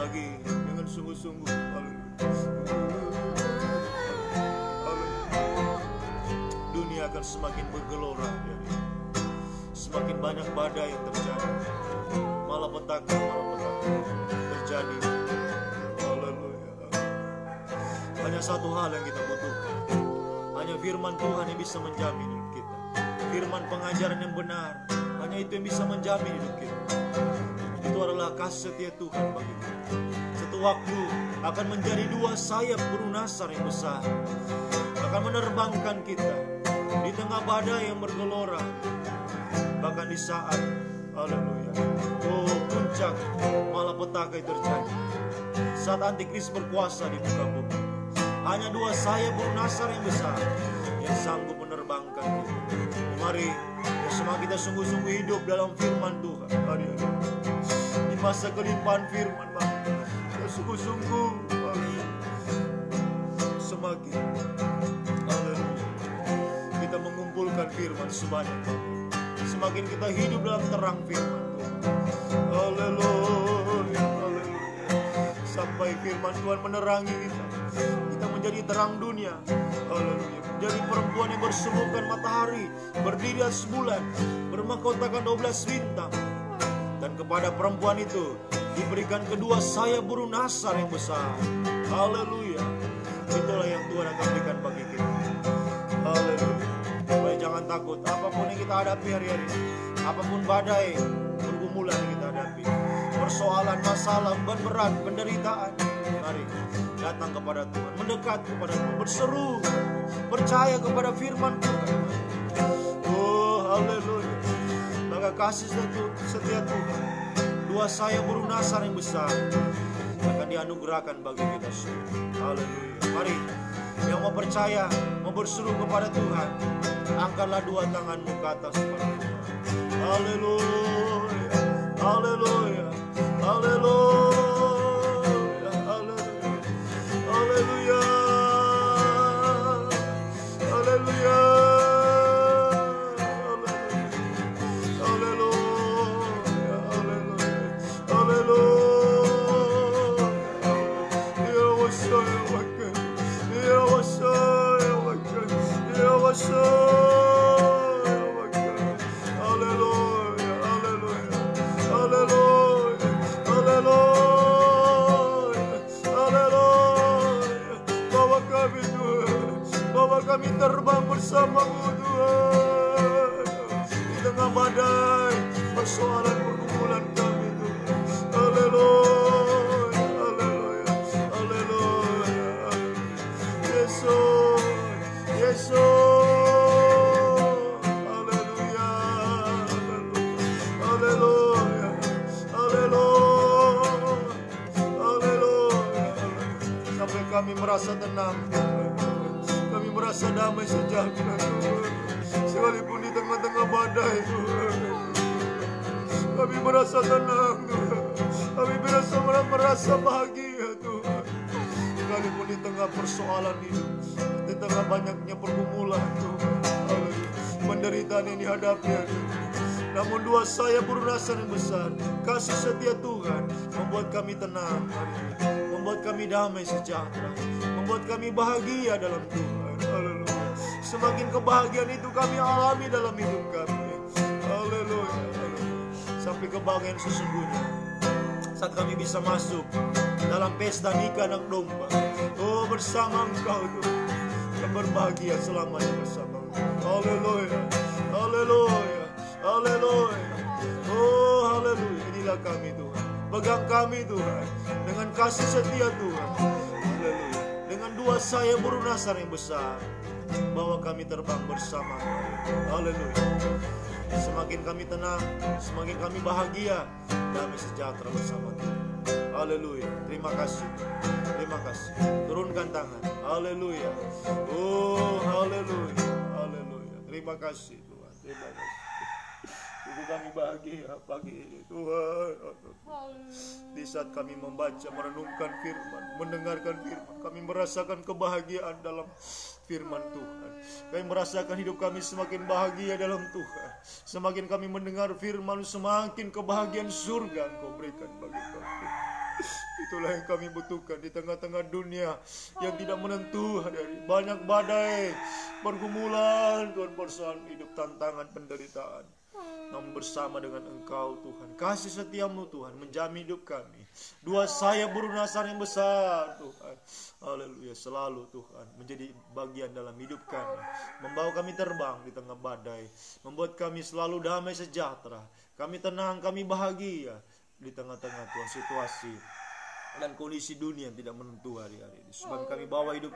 Lagi dengan sungguh-sungguh. Dunia akan semakin bergelora, semakin banyak badai yang terjadi, malapetaka terjadi. Haleluya. Hanya satu hal yang kita butuhkan, hanya firman Tuhan yang bisa menjamin hidup kita. Firman pengajaran yang benar, hanya itu yang bisa menjamin hidup kita. Itu adalah kasih setia Tuhan bagi kita. Satu waktu akan menjadi dua sayap burung nasar yang besar, akan menerbangkan kita di tengah badai yang bergelora. Bahkan di saat, haleluya, puncak malapetaka terjadi, saat antikris berkuasa di muka bumi, hanya dua sayap burung nasar yang besar yang sanggup menerbangkan kita. Mari bersama kita sungguh-sungguh hidup dalam firman Tuhan. Hari-hari di masa kelimpahan firman, kita sungguh-sungguh semakin, haleluya, kita mengumpulkan firman sebanyak, semakin kita hidup dalam terang firman Tuhan. Haleluya, haleluya, sampai firman Tuhan menerangi kita, kita menjadi terang dunia. Haleluya, menjadi perempuan yang bersembunyikan matahari, berdiri atas bulan, bermahkotakan 12 bintang. Dan kepada perempuan itu diberikan kedua sayap burung nasar yang besar. Haleluya, itulah yang Tuhan akan berikan bagi kita. Haleluya. Supaya jangan takut apapun yang kita hadapi hari-hari ini, apapun badai pergumulan yang kita hadapi, persoalan, masalah, beban berat, penderitaan, mari datang kepada Tuhan, mendekat kepada Tuhan, berseru, percaya kepada firman Tuhan. Oh, haleluya. Maka kasih setia Tuhan, dua sayap burung nasar yang besar akan dianugerahkan bagi kita semua. Haleluya. Mari yang mau percaya, mau berseru kepada Tuhan, Angkatlah dua tanganmu ke atas perempuan. Haleluya, haleluya, haleluya, haleluya, haleluya, haleluya, haleluya, haleluya. Kami terbang bersama-Mu Tuhan, di tengah badai persoalan pergumulan kami Tuhan. Haleluya, haleluya, haleluya. Yesus, Yesus, haleluya, haleluya, haleluya, haleluya. Sampai kami merasa tenang, kami merasa damai sejahtera Tuhan, sekalipun di tengah-tengah badai Tuhan. Kami merasa tenang Tuhan, kami merasa bahagia Tuhan, sekalipun di tengah persoalan hidup, di tengah banyaknya pergumulan Tuhan, penderitaan yang dihadapi Tuhan. Namun doa saya berurusan yang besar, kasih setia Tuhan membuat kami tenang, membuat kami damai sejahtera, membuat kami bahagia dalam Tuhan. Haleluya. Semakin kebahagiaan itu kami alami dalam hidup kami. Haleluya. Sampai kebahagiaan sesungguhnya saat kami bisa masuk dalam pesta nikah anak domba. Oh, bersama Engkau Tuhan, dan berbahagia selamanya bersama Engkau. Haleluya. Haleluya. Haleluya. Oh, haleluya. Inilah kami Tuhan. Pegang kami Tuhan dengan kasih setia Tuhan. Haleluya. Dengan dua sayap berunasan yang besar, bawa kami terbang bersama. Haleluya. Semakin kami tenang, semakin kami bahagia, damai sejahtera bersama Tuhan. Haleluya. Terima kasih. Terima kasih. Turunkan tangan. Haleluya. Oh, haleluya. Haleluya. Terima kasih Tuhan. Terima kasih. Ibu kami bahagia pagi ini Tuhan. Di saat kami membaca, merenungkan firman, mendengarkan firman, kami merasakan kebahagiaan dalam firman Tuhan. Kami merasakan hidup kami semakin bahagia dalam Tuhan. Semakin kami mendengar firman, semakin kebahagiaan surga Engkau berikan bagi kami. Itulah yang kami butuhkan di tengah-tengah dunia yang tidak menentu hari. Banyak badai, pergumulan, Tuhan, persoalan hidup, tantangan, penderitaan. Namun bersama dengan Engkau Tuhan, kasih setiamu Tuhan menjamin hidup kami. Dua sayap berunasan yang besar Tuhan. Haleluya. Selalu Tuhan menjadi bagian dalam hidup kami, membawa kami terbang di tengah badai, membuat kami selalu damai sejahtera. Kami tenang, kami bahagia di tengah-tengah Tuhan situasi dan kondisi dunia yang tidak menentu hari-hari ini. Sebab kami bawa hidup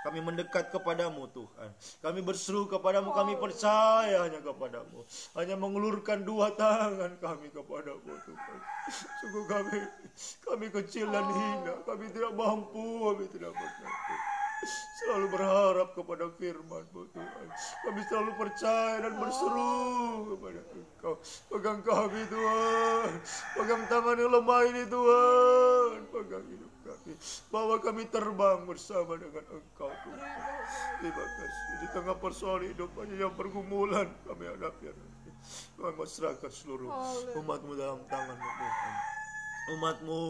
kami mendekat kepadamu Tuhan. Kami berseru kepadamu, kami percaya hanya kepadamu. Hanya mengulurkan dua tangan kami kepadamu Tuhan. Sungguh kami kecil dan hina, kami tidak mampu, kami tidak mampu. Selalu berharap kepada firman-Mu Tuhan. Kami selalu percaya dan berseru kepada Engkau. Pegang kami Tuhan, pegang tangan yang lemah ini Tuhan, pegang hidup kami, bawa kami terbang bersama dengan Engkau Tuhan. Terima kasih. Di tengah persoalan hidup yang pergumulan kami hadapi, Tuhan, masyarakat seluruh umat-Mu dalam tangan-Mu Tuhan. Umat-Mu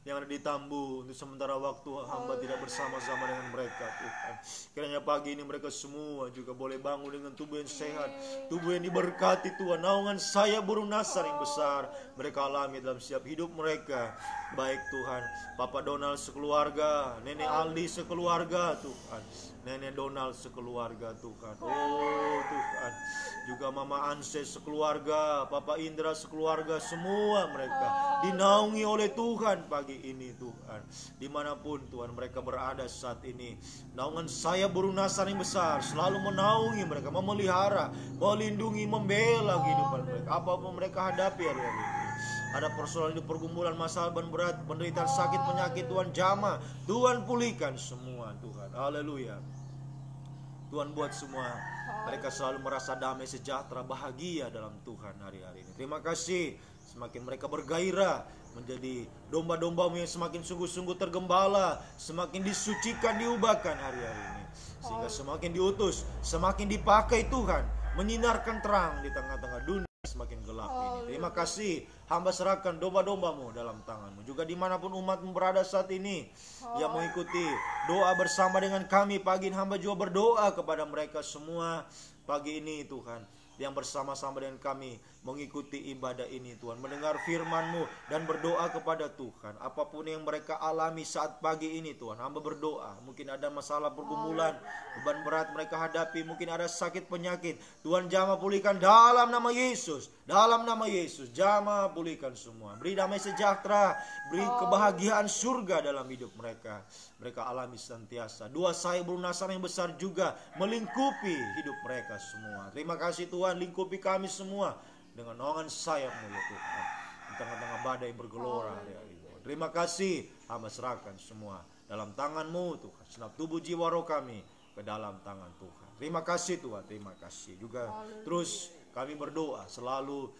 yang ada di Tambu, untuk sementara waktu hamba tidak bersama-sama dengan mereka Tuhan. Kiranya pagi ini mereka semua juga boleh bangun dengan tubuh yang sehat, tubuh yang diberkati Tuhan. Naungan sayap burung nasar yang besar mereka alami dalam setiap hidup mereka. Baik Tuhan, Papa Donald sekeluarga, Nenek Aldi sekeluarga Tuhan, Nenek Donald sekeluarga Tuhan. Oh Tuhan, juga Mama Anse sekeluarga, Papa Indra sekeluarga, semua mereka dinaungi oleh Tuhan pagi ini Tuhan. Dimanapun Tuhan mereka berada saat ini, naungan sayap burung nasar yang besar selalu menaungi mereka, memelihara, melindungi, membela kehidupan mereka. Apapun mereka hadapi hari-hari ini, ada persoalan hidup, pergumulan, masalah berat, penderitaan, sakit, penyakit, Tuhan jamah, Tuhan pulihkan semua Tuhan. Haleluya. Tuhan buat semua mereka selalu merasa damai, sejahtera, bahagia dalam Tuhan hari-hari ini. Terima kasih, semakin mereka bergairah menjadi domba-dombamu yang semakin sungguh-sungguh tergembala, semakin disucikan, diubahkan hari-hari ini, sehingga semakin diutus, semakin dipakai Tuhan, menyinarkan terang di tengah-tengah dunia semakin gelap ini. Terima kasih, hamba serahkan domba-dombamu dalam tanganmu. Juga dimanapun umatmu berada saat ini yang mengikuti doa bersama dengan kami pagi ini, hamba juga berdoa kepada mereka semua pagi ini Tuhan, yang bersama-sama dengan kami mengikuti ibadah ini Tuhan, mendengar firman-Mu dan berdoa kepada Tuhan. Apapun yang mereka alami saat pagi ini Tuhan, hamba berdoa. Mungkin ada masalah pergumulan, beban berat mereka hadapi, mungkin ada sakit penyakit, Tuhan jamah pulihkan dalam nama Yesus. Dalam nama Yesus, jamah pulihkan semua. Beri damai sejahtera, beri kebahagiaan surga dalam hidup mereka. Mereka alami senantiasa. Dua sayap pelunasan yang besar juga melingkupi hidup mereka semua. Terima kasih Tuhan, lingkupi kami semua dengan naungan sayap-Mu ya Tuhan, di tengah-tengah badai bergelora hari-hari ini. Terima kasih, hamba serahkan semua dalam tangan-Mu Tuhan. Senap tubuh jiwa roh kami ke dalam tangan Tuhan. Terima kasih Tuhan, terima kasih. Juga terus kami berdoa selalu,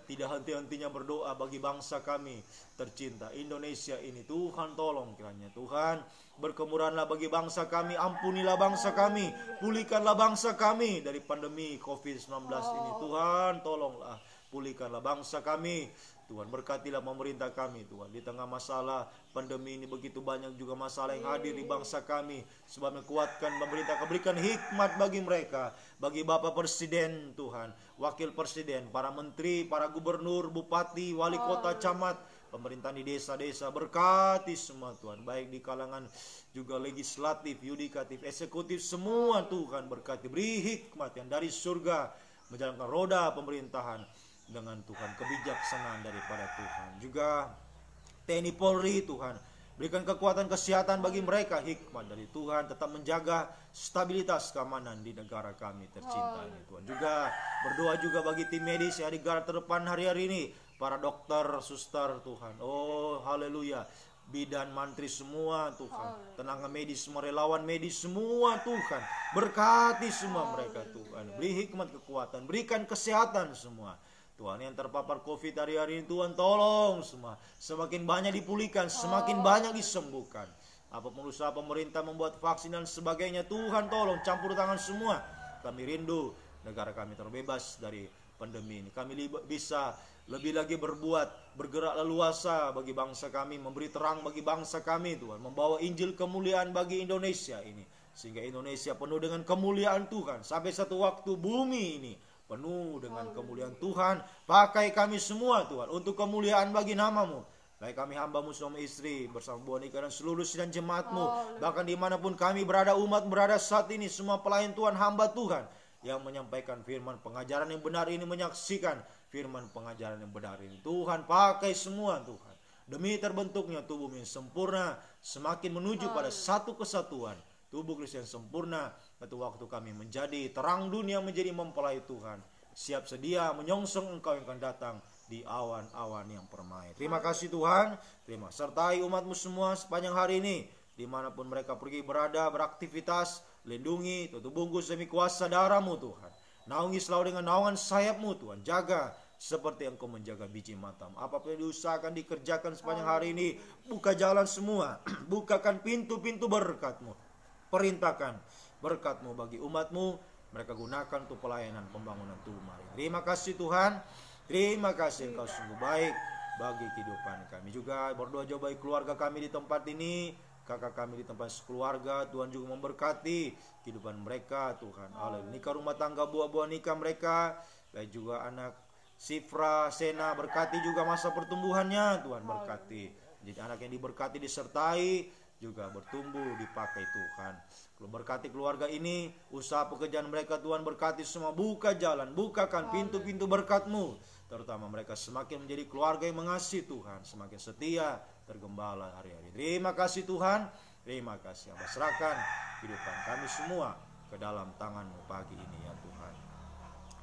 tidak henti-hentinya berdoa bagi bangsa kami tercinta Indonesia ini. Tuhan tolong kiranya Tuhan, berkemurahanlah bagi bangsa kami, ampunilah bangsa kami, pulihkanlah bangsa kami dari pandemi COVID-19 ini. Tuhan tolonglah, pulihkanlah bangsa kami. Tuhan berkatilah pemerintah kami Tuhan, di tengah masalah pandemi ini begitu banyak juga masalah yang hadir di bangsa kami. Sebab menguatkan pemerintah, berikan hikmat bagi mereka, bagi Bapak Presiden Tuhan, Wakil Presiden, para menteri, para gubernur, bupati, wali kota, camat, pemerintahan di desa-desa, berkati semua Tuhan, baik di kalangan juga legislatif, yudikatif, eksekutif, semua Tuhan berkati, beri hikmat yang dari surga menjalankan roda pemerintahan dengan Tuhan, kebijaksanaan daripada Tuhan. Juga TNI Polri Tuhan, berikan kekuatan kesehatan bagi mereka, hikmat dari Tuhan, tetap menjaga stabilitas keamanan di negara kami tercinta ini Tuhan. Juga berdoa juga bagi tim medis yang di garda terdepan hari-hari ini, para dokter, suster Tuhan. Oh haleluya, bidan, mantri semua Tuhan, tenaga medis semua, relawan medis semua Tuhan, berkati semua mereka Tuhan, beri hikmat, kekuatan, berikan kesehatan semua Tuhan. Yang terpapar COVID hari-hari ini Tuhan tolong semua, semakin banyak dipulihkan, semakin banyak disembuhkan. Apapun usaha pemerintah membuat vaksin dan sebagainya, Tuhan tolong campur tangan semua. Kami rindu negara kami terbebas dari pandemi ini. Kami bisa lebih lagi berbuat, bergerak leluasa bagi bangsa kami, memberi terang bagi bangsa kami Tuhan, membawa Injil kemuliaan bagi Indonesia ini, sehingga Indonesia penuh dengan kemuliaan Tuhan. Sampai satu waktu bumi ini penuh dengan kemuliaan Tuhan. Pakai kami semua Tuhan untuk kemuliaan bagi nama-Mu. Baik kami hamba-Mu suami istri bersama Bu Anika dan seluruh sidang jemaat-Mu, bahkan dimanapun kami berada, umat berada saat ini, semua pelayan Tuhan, hamba Tuhan yang menyampaikan firman pengajaran yang benar ini, menyaksikan firman pengajaran yang benar ini. Tuhan pakai semua Tuhan, demi terbentuknya tubuh yang sempurna, semakin menuju pada satu kesatuan tubuh Kristus yang sempurna. Satu waktu kami menjadi terang dunia, menjadi mempelai Tuhan, siap sedia menyongsong Engkau yang akan datang di awan-awan yang permai. Terima kasih Tuhan, terima sertai umat-Mu semua sepanjang hari ini, dimanapun mereka pergi berada, beraktivitas, lindungi, tutup bungkus demi kuasa darah-Mu Tuhan. Naungi selalu dengan naungan sayap-Mu Tuhan, jaga seperti Engkau menjaga biji matamu. Apapun yang diusahakan, dikerjakan sepanjang hari ini, buka jalan semua, bukakan pintu-pintu berkat-Mu, perintahkan berkat-Mu bagi umat-Mu, mereka gunakan untuk pelayanan pembangunan tubuh. Terima kasih Tuhan, terima kasih Engkau sungguh baik bagi kehidupan kami. Juga berdoa jauh bagi keluarga kami di tempat ini, kakak kami di tempat keluarga, Tuhan juga memberkati kehidupan mereka Tuhan. Haleluya. Nikah rumah tangga, buah-buah nikah mereka, baik juga anak Sifra, Sena, berkati juga masa pertumbuhannya Tuhan, berkati. Jadi anak yang diberkati, disertai, juga bertumbuh, dipakai Tuhan. Kalau berkati keluarga ini, usaha pekerjaan mereka Tuhan, berkati semua, buka jalan, bukakan pintu-pintu berkat-Mu, terutama mereka semakin menjadi keluarga yang mengasihi Tuhan, semakin setia, tergembala hari-hari. Terima kasih Tuhan, terima kasih. Hamba serahkan kehidupan kami semua ke dalam tangan-Mu pagi ini ya Tuhan.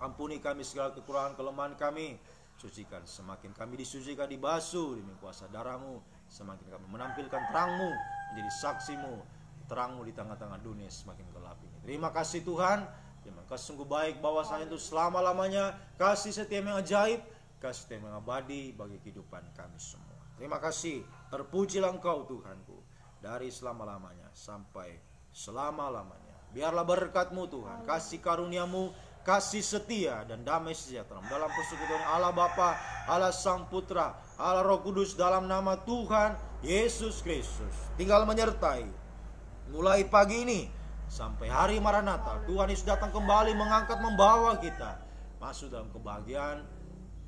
Ampuni kami segala kekurangan kelemahan kami, sucikan, semakin kami disucikan, dibasuh demi kuasa darah-Mu, semakin kami menampilkan terang-Mu, menjadi saksi-Mu di terang-Mu di tengah-tengah dunia semakin gelap ini. Terima kasih Tuhan, yang Engkau sungguh baik bahwasanya itu selama-lamanya kasih setia yang ajaib, kasih setia yang abadi bagi kehidupan kami semua. Terima kasih, terpujilah Engkau Tuhanku, dari selama-lamanya sampai selama-lamanya. Biarlah berkat-Mu Tuhan, kasih karunia-Mu, kasih setia dan damai sejahtera dalam persekutuan Allah Bapa, Allah Sang Putra, Allah Roh Kudus, dalam nama Tuhan Yesus Kristus tinggal menyertai mulai pagi ini sampai hari Maranatha. Tuhan Yesus datang kembali mengangkat, membawa kita masuk dalam kebahagiaan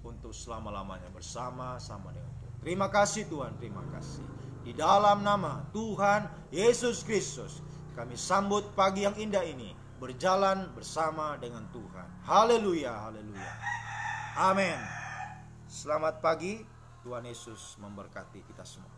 untuk selama-lamanya bersama-sama dengan Tuhan. Terima kasih Tuhan, terima kasih. Di dalam nama Tuhan Yesus Kristus kami sambut pagi yang indah ini, berjalan bersama dengan Tuhan. Haleluya, haleluya. Amin. Selamat pagi, Tuhan Yesus memberkati kita semua.